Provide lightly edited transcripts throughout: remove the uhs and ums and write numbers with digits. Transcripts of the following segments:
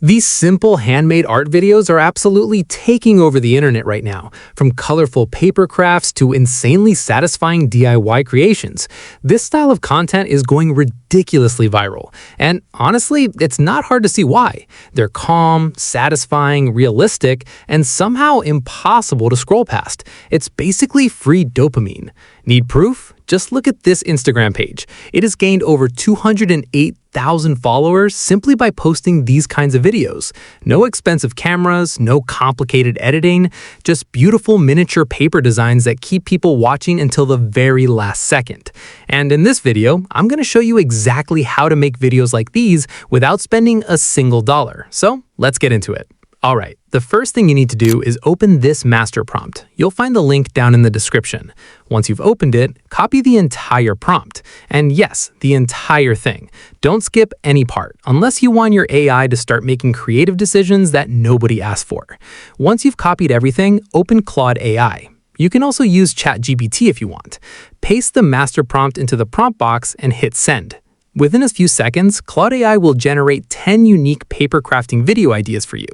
These simple handmade art videos are absolutely taking over the internet right now. From colorful paper crafts to insanely satisfying DIY creations, this style of content is going ridiculously viral. And honestly, it's not hard to see why. They're calm, satisfying, realistic, and somehow impossible to scroll past. It's basically free dopamine. Need proof? Just look at this Instagram page. It has gained over 208,000 followers simply by posting these kinds of videos. No expensive cameras, no complicated editing, just beautiful miniature paper designs that keep people watching until the very last second. And in this video, I'm going to show you exactly how to make videos like these without spending a single dollar. So let's get into it. Alright, the first thing you need to do is open this master prompt. You'll find the link down in the description. Once you've opened it, copy the entire prompt. And yes, the entire thing. Don't skip any part, unless you want your AI to start making creative decisions that nobody asked for. Once you've copied everything, open Claude AI. You can also use ChatGPT if you want. Paste the master prompt into the prompt box and hit send. Within a few seconds, Claude AI will generate 10 unique paper crafting video ideas for you.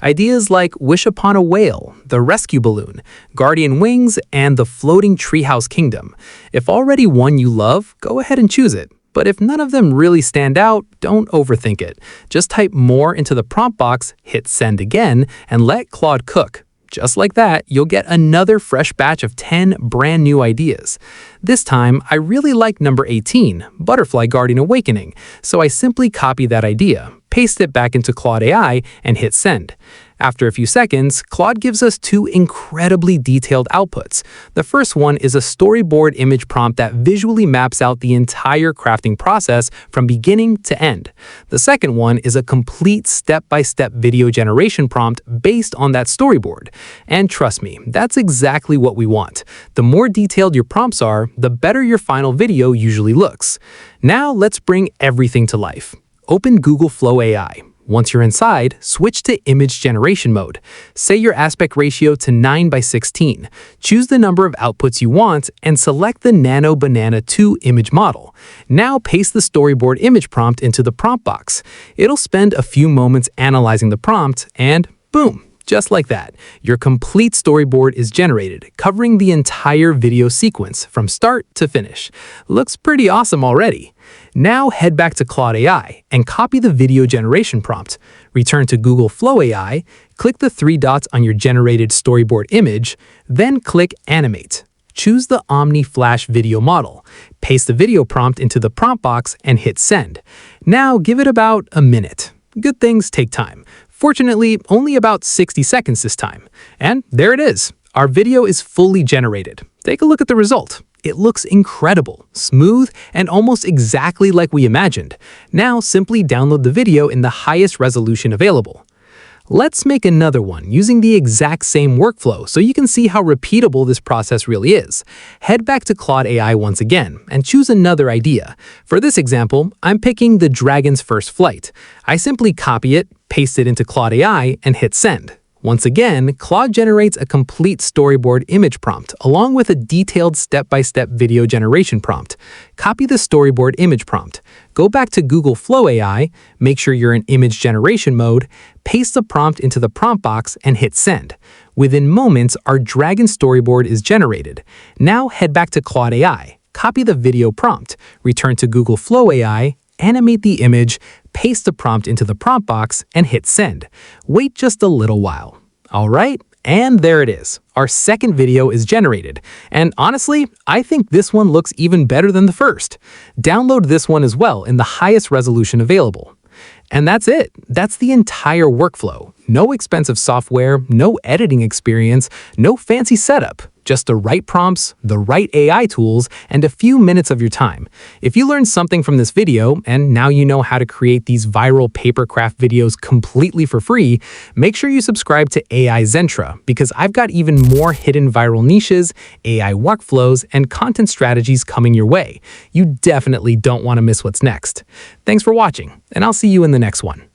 Ideas like Wish Upon a Whale, The Rescue Balloon, Guardian Wings, and The Floating Treehouse Kingdom. If already one you love, go ahead and choose it. But if none of them really stand out, don't overthink it. Just type more into the prompt box, hit send again, and let Claude cook. Just like that, you'll get another fresh batch of 10 brand new ideas. This time, I really like number 18, Butterfly Guardian Awakening, so I simply copy that idea, paste it back into Claude AI, and hit send. After a few seconds, Claude gives us two incredibly detailed outputs. The first one is a storyboard image prompt that visually maps out the entire crafting process from beginning to end. The second one is a complete step-by-step video generation prompt based on that storyboard. And trust me, that's exactly what we want. The more detailed your prompts are, the better your final video usually looks. Now let's bring everything to life. Open Google Flow AI. Once you're inside, switch to image generation mode. Set your aspect ratio to 9:16. Choose the number of outputs you want and select the Nano Banana 2 image model. Now paste the storyboard image prompt into the prompt box. It'll spend a few moments analyzing the prompt and boom! Just like that, your complete storyboard is generated, covering the entire video sequence from start to finish. Looks pretty awesome already. Now head back to Claude AI and copy the video generation prompt. Return to Google Flow AI, click the three dots on your generated storyboard image, then click Animate. Choose the Omni Flash video model. Paste the video prompt into the prompt box and hit send. Now give it about a minute. Good things take time. Fortunately, only about 60 seconds this time. And there it is. Our video is fully generated. Take a look at the result. It looks incredible, smooth, and almost exactly like we imagined. Now simply download the video in the highest resolution available. Let's make another one using the exact same workflow so you can see how repeatable this process really is. Head back to Claude AI once again and choose another idea. For this example, I'm picking The Dragon's First Flight. I simply copy it, paste it into Claude AI, and hit send. Once again, Claude generates a complete storyboard image prompt along with a detailed step-by-step video generation prompt. Copy the storyboard image prompt. Go back to Google Flow AI, make sure you're in image generation mode, paste the prompt into the prompt box, and hit send. Within moments, our dragon storyboard is generated. Now head back to Claude AI, copy the video prompt, return to Google Flow AI, animate the image, paste the prompt into the prompt box, and hit send. Wait just a little while. Alright, and there it is. Our second video is generated. And honestly, I think this one looks even better than the first. Download this one as well in the highest resolution available. And that's it. That's the entire workflow. No expensive software, no editing experience, no fancy setup. Just the right prompts, the right AI tools, and a few minutes of your time. If you learned something from this video, and now you know how to create these viral paper craft videos completely for free, make sure you subscribe to AI Zentra, because I've got even more hidden viral niches, AI workflows, and content strategies coming your way. You definitely don't want to miss what's next. Thanks for watching, and I'll see you in the next one.